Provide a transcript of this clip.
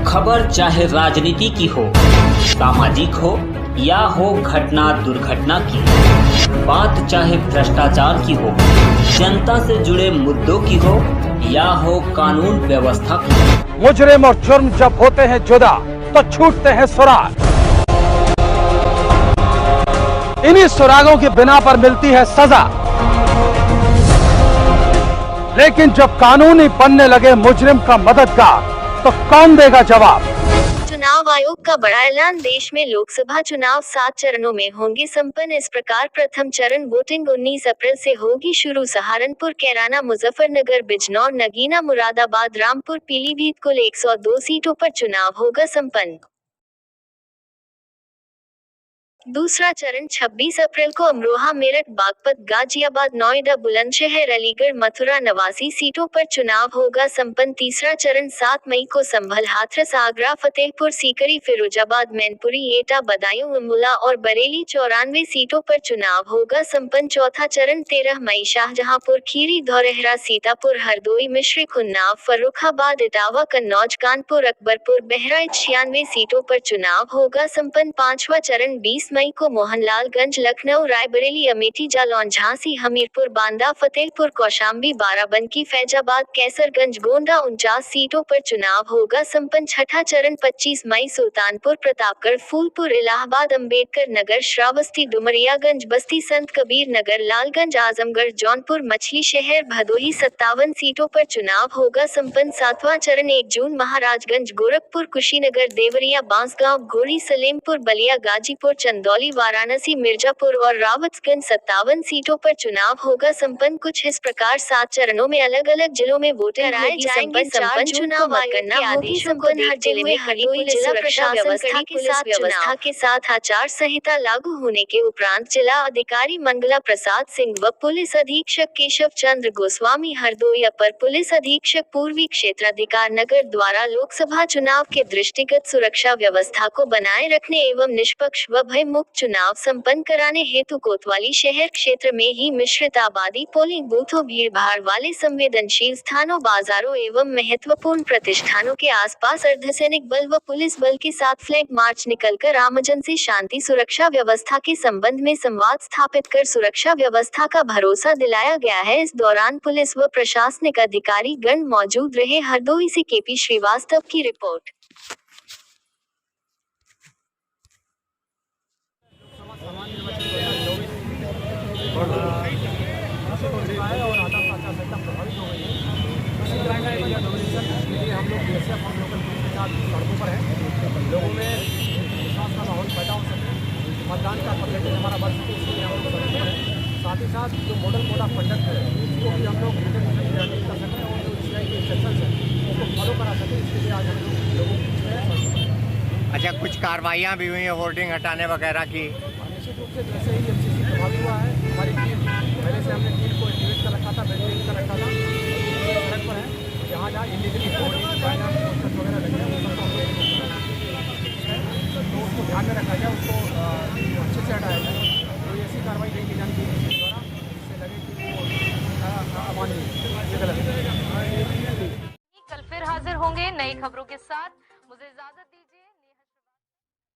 खबर चाहे राजनीति की हो, सामाजिक हो या हो घटना दुर्घटना की, बात चाहे भ्रष्टाचार की हो, जनता से जुड़े मुद्दों की हो या हो कानून व्यवस्था की। मुजरिम और जुर्म जब होते हैं जुदा तो छूटते हैं सुराग। इन्हीं सुरागों की बिना पर मिलती है सजा। लेकिन जब कानूनी बनने लगे मुजरिम का मददगार तो कौन देगा जवाब? चुनाव आयोग का बड़ा ऐलान। देश में लोकसभा चुनाव 7 चरणों में होंगे संपन्न। इस प्रकार प्रथम चरण वोटिंग 19 अप्रैल से होगी शुरू। सहारनपुर, कैराना, मुजफ्फरनगर, बिजनौर, नगीना, मुरादाबाद, रामपुर, पीलीभीत कुल 102 सीटों पर चुनाव होगा संपन्न। दूसरा चरण 26 अप्रैल को अमरोहा, मेरठ, बागपत, गाजियाबाद, नोएडा, बुलंदशहर, अलीगढ़, मथुरा, 89 सीटों पर चुनाव होगा संपन्न। तीसरा चरण 7 मई को संभल, हाथरस, आगरा, फतेहपुर सीकरी, फिरोजाबाद, मैनपुरी, एटा, बदायूं, अमोला और बरेली 94 सीटों पर चुनाव होगा संपन्न। चौथा चरण 13 मई शाहजहांपुर, खीरी, धौरहरा, सीतापुर, हरदोई, मिश्रिख, उन्नाव, फर्रुखाबाद, इटावा, कन्नौज, कानपुर, अकबरपुर, बहराइच 96 सीटों पर चुनाव होगा संपन्न। पांचवा चरण 20 मई को मोहनलालगंज, लखनऊ, रायबरेली, अमेठी, जालौन, झांसी, हमीरपुर, बांदा, फतेहपुर, कौशाम्बी, बाराबंकी, फैजाबाद, कैसरगंज, गोंडा 49 सीटों पर चुनाव होगा संपन्न। छठा चरण 25 मई सुल्तानपुर, प्रतापगढ़, फूलपुर, इलाहाबाद, अंबेडकर नगर, श्रावस्ती, डुमरियागंज, बस्ती, संत कबीर नगर, लालगंज, आजमगढ़, जौनपुर, मछली शहर, भदोही 57 सीटों पर चुनाव होगा संपन्न। सातवां चरण 1 जून महाराजगंज, गोरखपुर, कुशीनगर, देवरिया, बांसगांव, घोड़ी, सलेमपुर, बलिया, गाजीपुर, चंदौली, वाराणसी, मिर्जापुर और रावतगंज 57 सीटों पर चुनाव होगा संपन्न। कुछ इस प्रकार 7 चरणों में अलग अलग जिलों में वोटिंग कराए जाएंगे। संपन्न चुनाव आयोग के आदेशों को हर जिले में हरदोई जिला प्रशासन व्यवस्था के साथ आचार संहिता लागू होने के उपरांत जिला अधिकारी मंगला प्रसाद सिंह व पुलिस अधीक्षक केशव चंद्र गोस्वामी, हरदोई अपर पुलिस अधीक्षक पूर्वी क्षेत्राधिकार नगर द्वारा लोकसभा चुनाव के दृष्टिगत सुरक्षा व्यवस्था को बनाए रखने एवं निष्पक्ष व भय मुक्त चुनाव संपन्न कराने हेतु कोतवाली शहर क्षेत्र में ही मिश्रित आबादी, पोलिंग बूथों, भीड़ भाड़ वाले संवेदनशील स्थानों, बाजारों एवं महत्वपूर्ण प्रतिष्ठानों के आसपास अर्धसैनिक बल व पुलिस बल के साथ फ्लैग मार्च निकलकर आमजन से शांति सुरक्षा व्यवस्था के संबंध में संवाद स्थापित कर सुरक्षा व्यवस्था का भरोसा दिलाया गया है। इस दौरान पुलिस व प्रशासनिक अधिकारी गण मौजूद रहे। हरदोई से केपी श्रीवास्तव की रिपोर्ट। और आदर्श आचार संहिता प्रभावित हो गई है। इसी तरह का एक डोमिनेशन के लिए हम लोग बीएसएफ और लोकल पुलिस के साथ सड़कों पर हैं। लोगों में विश्वास का माहौल पैदा हो सके, मतदान का परसेंटेज हमारा बढ़ सके, इसलिए हम लोग सड़कों पर हैं। साथ ही साथ जो मॉडल कोड ऑफ कंडक्ट है उसको भी हम लोग रिटर्न कर सकें और जो इसका इंस्ट्रक्शंस है उसको फॉलो करा सकें, इसके लिए आज हम लोगों को अच्छा, कुछ कार्रवाइयाँ भी हुई हैं होर्डिंग हटाने वगैरह की? निश्चित रूप से जैसे ही एमसीसी प्रभावित हुआ है, हमारी टीम पहले से हमने टीम को एक्टिवेट कर रखा था, मेंटेन कर रखा था। सड़क पर है, जहाँ जहाँ इलीगली होर्डिंग वगैरह लगे हैं वो तो उसको ध्यान में रखा जाए, उसको अच्छे से हटाया जाए। तो ऐसी कार्रवाई नहीं की जानी चाहिए द्वारा, इससे लगे कि वो अमान्य गलत। कल फिर हाजिर होंगे नई खबरों के साथ। मुझे इजाजत दीजिए।